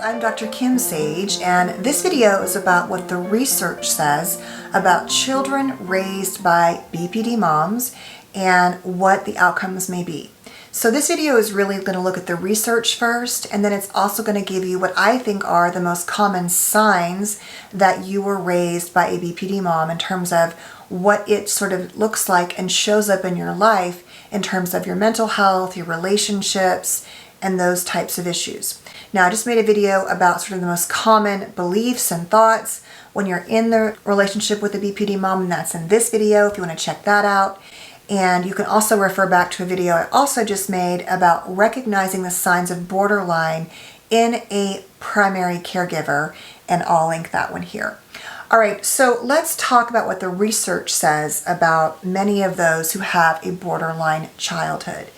I'm Dr. Kim Sage, and this video is about what the research says about children raised by BPD moms and what the outcomes may be. So this video is really going to look at the research first, and then it's also going to give you what I think are the most common signs that you were raised by a BPD mom in terms of what it sort of looks like and shows up in your life in terms of your mental health, your relationships, and those types of issues. Now, I just made a video about sort of the most common beliefs and thoughts when you're in the relationship with a BPD mom, and that's in this video if you want to check that out. And you can also refer back to a video I also just made about recognizing the signs of borderline in a primary caregiver, and I'll link that one here. All right, so let's talk about what the research says about many of those who have a borderline childhood.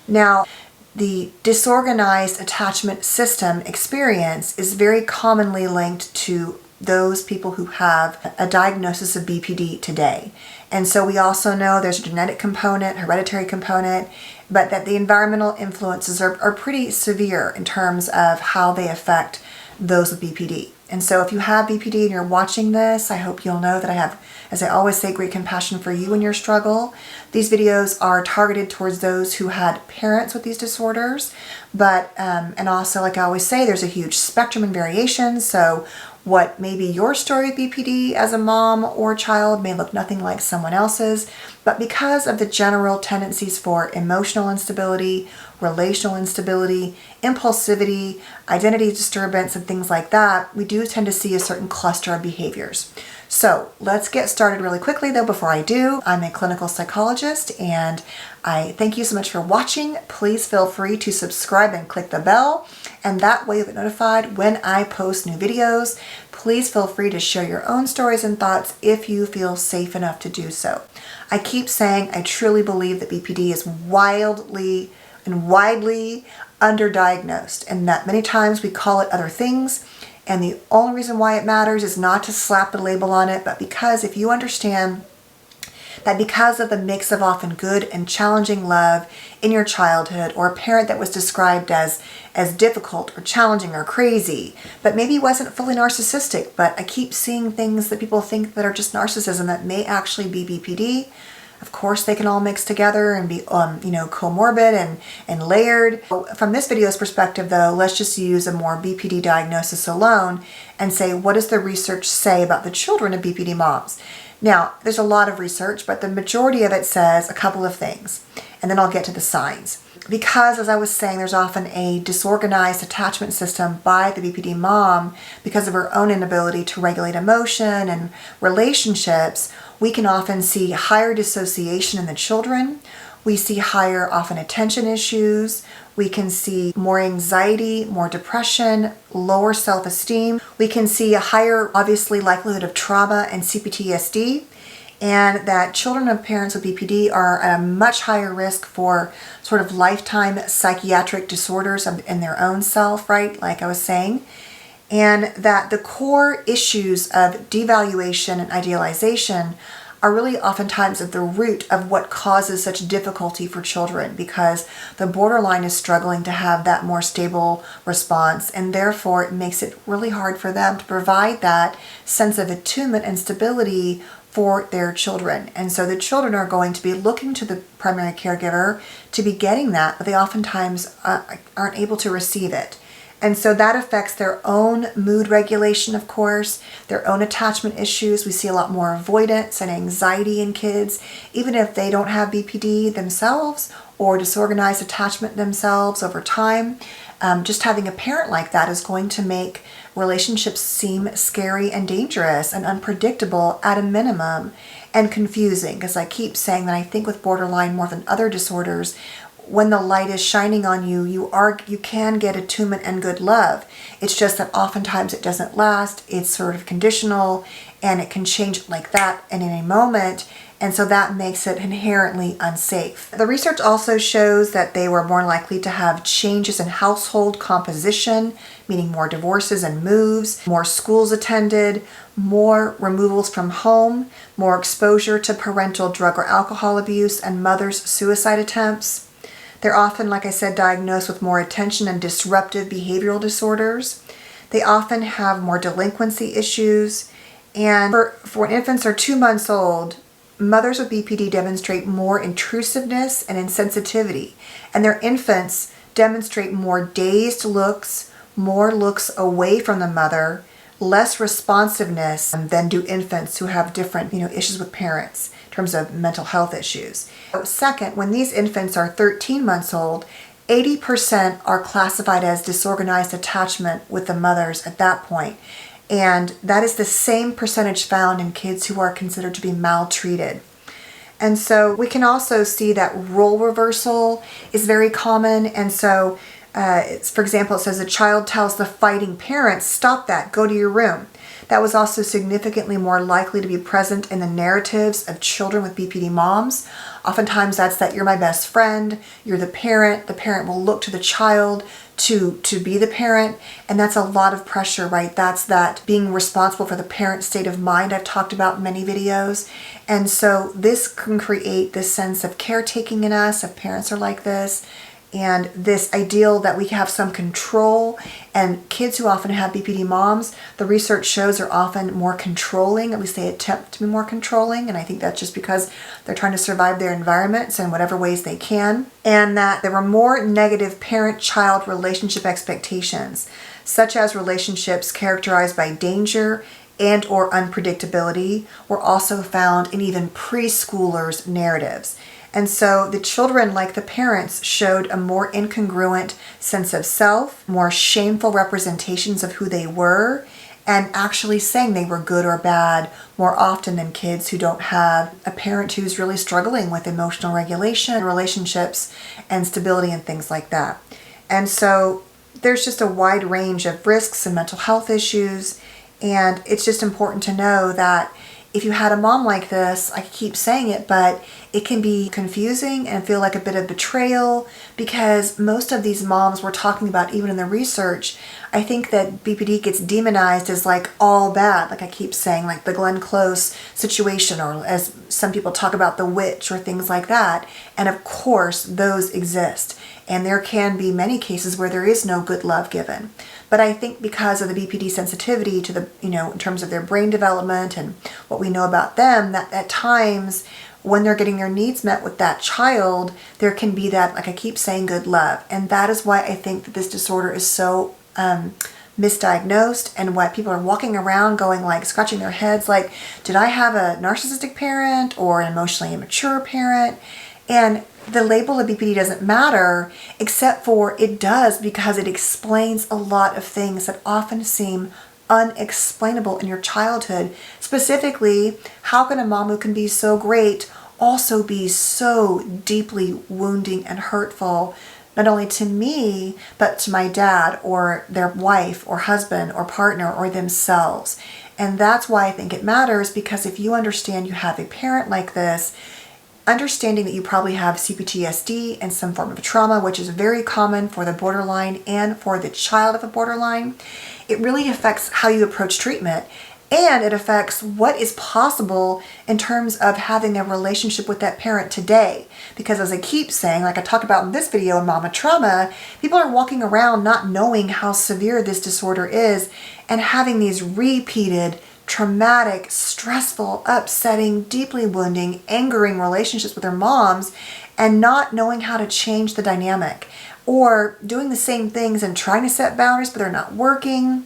Now, the disorganized attachment system experience is very commonly linked to those people who have a diagnosis of BPD today. And so we also know there's a genetic component, hereditary component, but that the environmental influences are pretty severe in terms of how they affect those with BPD. And so if you have BPD and you're watching this, I hope you'll know that I have, as I always say, great compassion for you and your struggle. These videos are targeted towards those who had parents with these disorders, but, and also, like I always say, there's a huge spectrum and variation. So what may be your story with BPD as a mom or child may look nothing like someone else's, but because of the general tendencies for emotional instability, relational instability, impulsivity, identity disturbance, and things like that, we do tend to see a certain cluster of behaviors. So let's get started really quickly though. Before I do, I'm a clinical psychologist, and I thank you so much for watching. Please feel free to subscribe and click the bell, and that way you'll get notified when I post new videos. Please feel free to share your own stories and thoughts if you feel safe enough to do so. I keep saying I truly believe that BPD is wildly and widely underdiagnosed, and that many times we call it other things. And the only reason why it matters is not to slap a label on it, but because if you understand that because of the mix of often good and challenging love in your childhood, or a parent that was described as difficult or challenging or crazy, but maybe wasn't fully narcissistic, but I keep seeing things that people think that are just narcissism that may actually be BPD. Of course, they can all mix together and be, co-morbid and layered. From this video's perspective, though, let's just use a more BPD diagnosis alone and say, what does the research say about the children of BPD moms? Now, there's a lot of research, but the majority of it says a couple of things, and then I'll get to the signs. Because, as I was saying, there's often a disorganized attachment system by the BPD mom because of her own inability to regulate emotion and relationships, we can often see higher dissociation in the children. We see higher, often, attention issues. We can see more anxiety, more depression, lower self-esteem. We can see a higher, obviously, likelihood of trauma and c-ptsd. And that children of parents with BPD are at a much higher risk for sort of lifetime psychiatric disorders in their own self, right? Like I was saying. And that the core issues of devaluation and idealization are really oftentimes at the root of what causes such difficulty for children, because the borderline is struggling to have that more stable response, and therefore it makes it really hard for them to provide that sense of attunement and stability for their children. And so the children are going to be looking to the primary caregiver to be getting that, but they oftentimes aren't able to receive it. And so that affects their own mood regulation, of course, their own attachment issues. We see a lot more avoidance and anxiety in kids, even if they don't have BPD themselves or disorganized attachment themselves over time. Just having a parent like that is going to make relationships seem scary and dangerous and unpredictable at a minimum, and confusing, because I keep saying that I think with borderline more than other disorders, when the light is shining on you, you can get attunement and good love. It's just that oftentimes it doesn't last. It's sort of conditional, and it can change like that in any moment. And so that makes it inherently unsafe. The research also shows that they were more likely to have changes in household composition, meaning more divorces and moves, more schools attended, more removals from home, more exposure to parental drug or alcohol abuse, and mothers' suicide attempts. They're often, like I said, diagnosed with more attention and disruptive behavioral disorders. They often have more delinquency issues. And for when infants are 2 months old, mothers with BPD demonstrate more intrusiveness and insensitivity. And their infants demonstrate more dazed looks, more looks away from the mother, less responsiveness than do infants who have different issues with parents in terms of mental health issues. Second, when these infants are 13 months old, 80% are classified as disorganized attachment with the mothers at that point. And that is the same percentage found in kids who are considered to be maltreated. And so we can also see that role reversal is very common. And so, for example, it says a child tells the fighting parents, "Stop that, go to your room." That was also significantly more likely to be present in the narratives of children with BPD moms. Oftentimes that's that you're my best friend, you're the parent will look to the child to be the parent, and that's a lot of pressure, right? That's that being responsible for the parent's state of mind I've talked about in many videos. And so this can create this sense of caretaking in us if parents are like this, and this ideal that we have some control. And kids who often have BPD moms, the research shows are often more controlling, at least they attempt to be more controlling, and I think that's just because they're trying to survive their environments in whatever ways they can. And that there were more negative parent-child relationship expectations, such as relationships characterized by danger and or unpredictability, were also found in even preschoolers' narratives. And so the children, like the parents, showed a more incongruent sense of self, more shameful representations of who they were, and actually saying they were good or bad more often than kids who don't have a parent who's really struggling with emotional regulation, relationships, and stability and things like that. And so there's just a wide range of risks and mental health issues, and it's just important to know that if you had a mom like this, I keep saying it, but it can be confusing and feel like a bit of betrayal, because most of these moms we're talking about, even in the research, I think that BPD gets demonized as like all bad, like I keep saying, like the Glenn Close situation, or as some people talk about the witch or things like that. And of course, those exist. And there can be many cases where there is no good love given. But I think because of the BPD sensitivity to the, in terms of their brain development and what we know about them, that at times when they're getting their needs met with that child, there can be that, like I keep saying, good love. And that is why I think that this disorder is so misdiagnosed, and why people are walking around going like, scratching their heads like, did I have a narcissistic parent or an emotionally immature parent? And the label of BPD doesn't matter, except for it does, because it explains a lot of things that often seem unexplainable in your childhood. Specifically, how can a mom who can be so great also be so deeply wounding and hurtful, not only to me, but to my dad or their wife or husband or partner or themselves? And that's why I think it matters, because if you understand you have a parent like this, understanding that you probably have c-ptsd and some form of trauma, which is very common for the borderline and for the child of a borderline, it really affects how you approach treatment, and it affects what is possible in terms of having a relationship with that parent today. Because as I keep saying, like I talk about in this video in Mama Trauma, people are walking around not knowing how severe this disorder is and having these repeated traumatic, stressful, upsetting, deeply wounding, angering relationships with their moms, and not knowing how to change the dynamic, or doing the same things and trying to set boundaries but they're not working,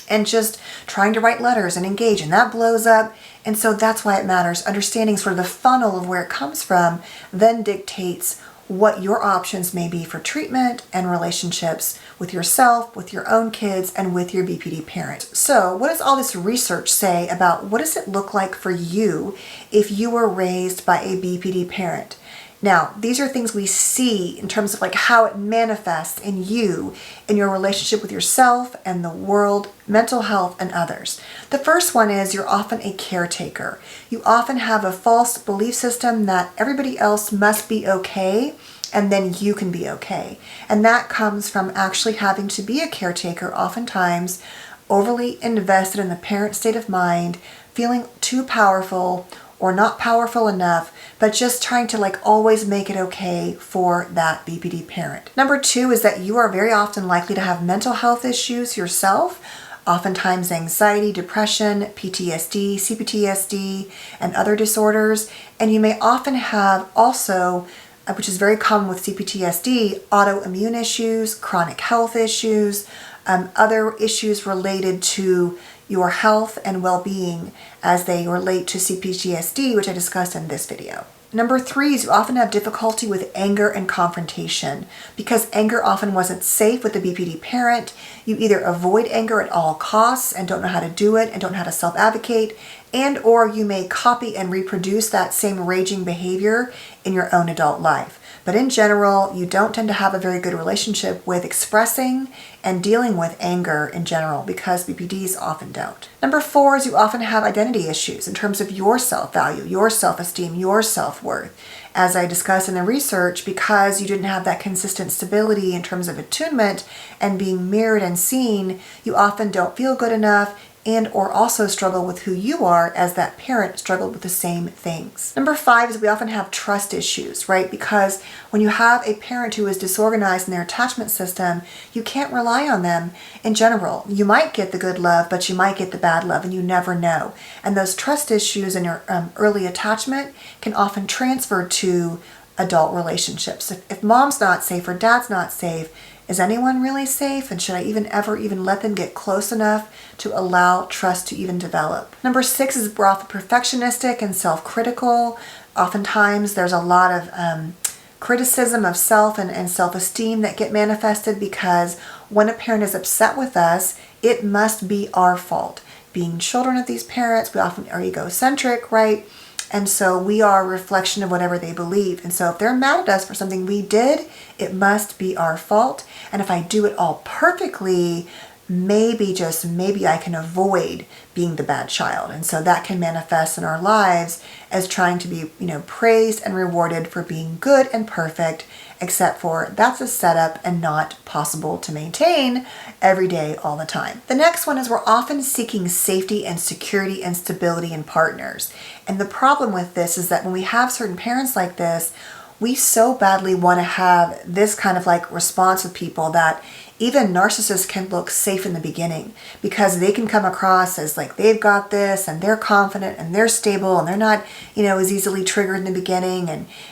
and just trying to write letters and engage, and that blows up. And so that's why it matters. Understanding sort of the funnel of where it comes from then dictates what your options may be for treatment and relationships with yourself, with your own kids, and with your BPD parent. So what does all this research say about what does it look like for you if you were raised by a BPD parent? Now, these are things we see in terms of like how it manifests in you, in your relationship with yourself and the world, mental health, and others. The first one is you're often a caretaker. You often have a false belief system that everybody else must be okay, and then you can be okay. And that comes from actually having to be a caretaker, oftentimes overly invested in the parent state of mind, feeling too powerful or not powerful enough, but just trying to like always make it okay for that BPD parent. Number 2 is that you are very often likely to have mental health issues yourself, oftentimes anxiety, depression, PTSD, c-ptsd, and other disorders. And you may often have also, which is very common with c-ptsd, autoimmune issues, chronic health issues, other issues related to your health and well-being as they relate to c-ptsd, which I discussed in this video. Number 3 is you often have difficulty with anger and confrontation. Because anger often wasn't safe with the BPD parent, you either avoid anger at all costs and don't know how to do it and don't know how to self-advocate, and or you may copy and reproduce that same raging behavior in your own adult life. But in general, you don't tend to have a very good relationship with expressing and dealing with anger in general because BPDs often don't. Number 4 is you often have identity issues in terms of your self-value, your self-esteem, your self-worth. As I discussed in the research, because you didn't have that consistent stability in terms of attunement and being mirrored and seen, you often don't feel good enough and or also struggle with who you are as that parent struggled with the same things. Number 5 is we often have trust issues, right? Because when you have a parent who is disorganized in their attachment system, you can't rely on them in general. You might get the good love, but you might get the bad love, and you never know. And those trust issues in your early attachment can often transfer to adult relationships. If mom's not safe or dad's not safe, is anyone really safe? And should I ever let them get close enough to allow trust to even develop? Number 6 is we're often perfectionistic and self-critical. Oftentimes there's a lot of criticism of self and self-esteem that get manifested because when a parent is upset with us, it must be our fault. Being children of these parents, we often are egocentric, right? And so we are a reflection of whatever they believe. And so if they're mad at us for something we did, it must be our fault. And if I do it all perfectly, maybe, just maybe, I can avoid being the bad child. And so that can manifest in our lives as trying to be, praised and rewarded for being good and perfect, except for that's a setup and not possible to maintain every day, all the time. The next one is we're often seeking safety and security and stability in partners. And the problem with this is that when we have certain parents like this, we so badly want to have this kind of like response with people that even narcissists can look safe in the beginning because they can come across as like they've got this and they're confident and they're stable and they're not, as easily triggered in the beginning.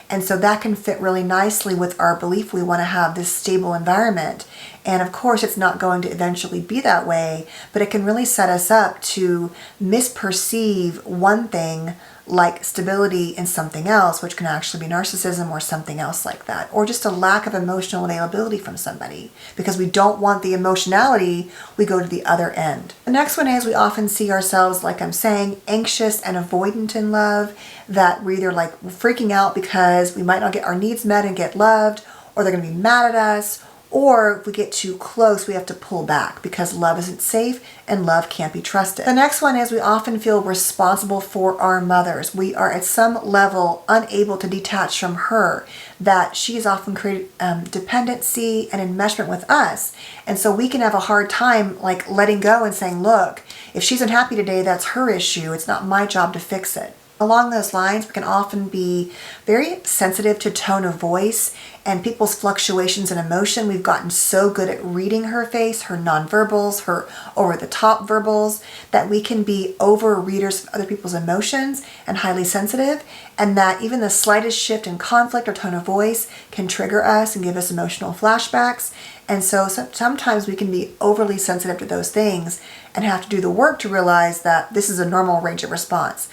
And so that can fit really nicely with our belief we want to have this stable environment. And of course, it's not going to eventually be that way, but it can really set us up to misperceive one thing like stability in something else, which can actually be narcissism or something else like that, or just a lack of emotional availability from somebody. Because we don't want the emotionality, we go to the other end. The next one is we often see ourselves, like I'm saying, anxious and avoidant in love, that we're either like freaking out because we might not get our needs met and get loved, or they're going to be mad at us, or if we get too close, we have to pull back because love isn't safe and love can't be trusted. The next one is we often feel responsible for our mothers. We are at some level unable to detach from her, that she's often created dependency and enmeshment with us. And so we can have a hard time like letting go and saying, look, if she's unhappy today, that's her issue. It's not my job to fix it. Along those lines, we can often be very sensitive to tone of voice and people's fluctuations in emotion. We've gotten so good at reading her face, her nonverbals, her over-the-top verbals, that we can be over-readers of other people's emotions and highly sensitive, and that even the slightest shift in conflict or tone of voice can trigger us and give us emotional flashbacks. And so sometimes we can be overly sensitive to those things and have to do the work to realize that this is a normal range of response.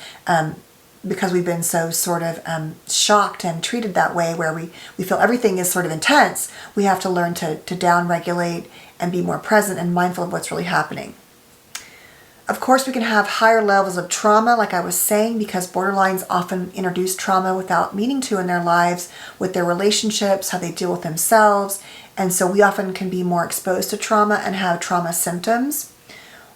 Because we've been so sort of shocked and treated that way, where we feel everything is sort of intense, we have to learn to down-regulate and be more present and mindful of what's really happening. Of course, we can have higher levels of trauma, like I was saying, because borderlines often introduce trauma without meaning to in their lives, with their relationships, how they deal with themselves, and so we often can be more exposed to trauma and have trauma symptoms.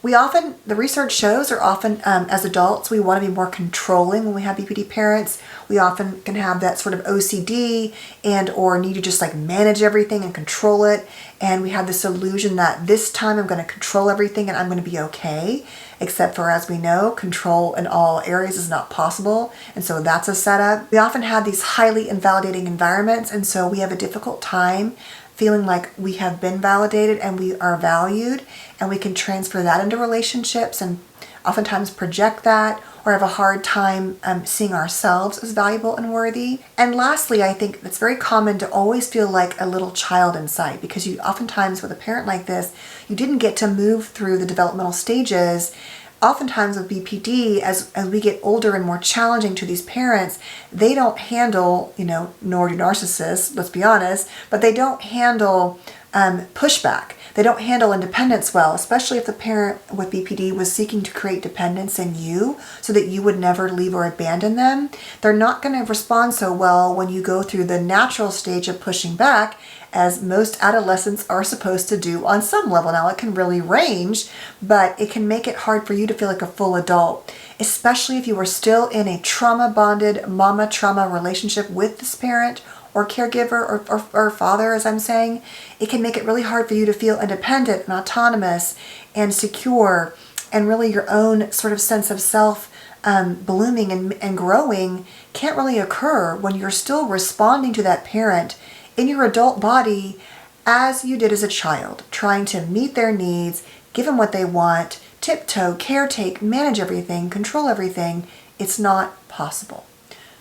The research shows, or often as adults, we want to be more controlling when we have BPD parents. We often can have that sort of OCD and or need to just like manage everything and control it. And we have this illusion that this time I'm going to control everything and I'm going to be okay. Except for, as we know, control in all areas is not possible. And so that's a setup. We often have these highly invalidating environments, and so we have a difficult time feeling like we have been validated and we are valued, and we can transfer that into relationships and oftentimes project that, or have a hard time seeing ourselves as valuable and worthy. And lastly, I think it's very common to always feel like a little child inside, because you oftentimes with a parent like this, you didn't get to move through the developmental stages. Oftentimes with BPD, as we get older and more challenging to these parents, they don't handle, nor do narcissists, let's be honest, but they don't handle pushback. They don't handle independence well, especially if the parent with BPD was seeking to create dependence in you so that you would never leave or abandon them. They're not going to respond so well when you go through the natural stage of pushing back, as most adolescents are supposed to do on some level. Now, it can really range, but it can make it hard for you to feel like a full adult, especially if you were still in a trauma-bonded mama trauma relationship with this parent or caregiver or father, as I'm saying. It can make it really hard for you to feel independent and autonomous and secure, and really your own sort of sense of self blooming and growing can't really occur when you're still responding to that parent in your adult body as you did as a child, trying to meet their needs, give them what they want, tiptoe, caretake, manage everything, control everything. It's not possible.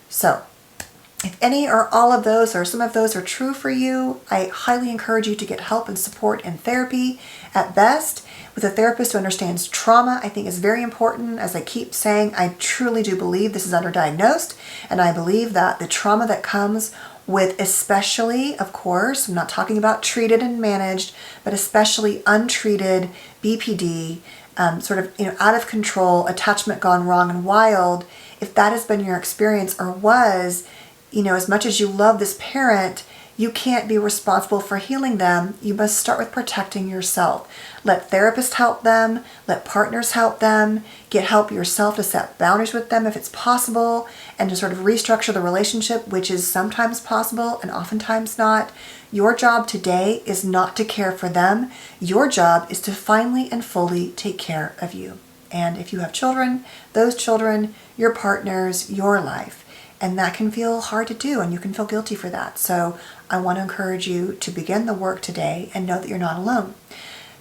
So if any or all of those or some of those are true for you, I highly encourage you to get help and support in therapy at best with a therapist who understands trauma. I think is very important. As I keep saying, I truly do believe this is underdiagnosed, and I believe that the trauma that comes with, especially, of course, I'm not talking about treated and managed, but especially untreated BPD, sort of out of control, attachment gone wrong and wild, if that has been your experience or was, as much as you love this parent, you can't be responsible for healing them. You must start with protecting yourself. Let therapists help them. Let partners help them. Get help yourself to set boundaries with them if it's possible, and to sort of restructure the relationship, which is sometimes possible and oftentimes not. Your job today is not to care for them. Your job is to finally and fully take care of you. And if you have children, those children, your partners, your life. And that can feel hard to do, and you can feel guilty for that. So I want to encourage you to begin the work today and know that you're not alone.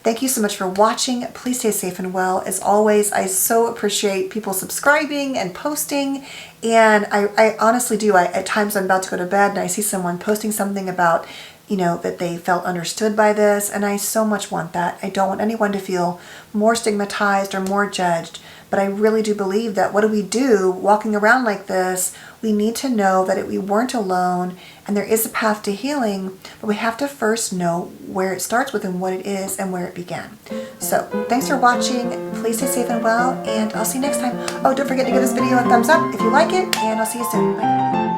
Thank you so much for watching. Please stay safe and well. As always, I so appreciate people subscribing and posting. And I honestly do. At times I'm about to go to bed and I see someone posting something about, that they felt understood by this. And I so much want that. I don't want anyone to feel more stigmatized or more judged. But I really do believe that what do we do walking around like this? We need to know that we weren't alone, and there is a path to healing, but we have to first know where it starts with and what it is and where it began. So thanks for watching. Please stay safe and well, and I'll see you next time. Oh, don't forget to give this video a thumbs up if you like it, and I'll see you soon. Bye.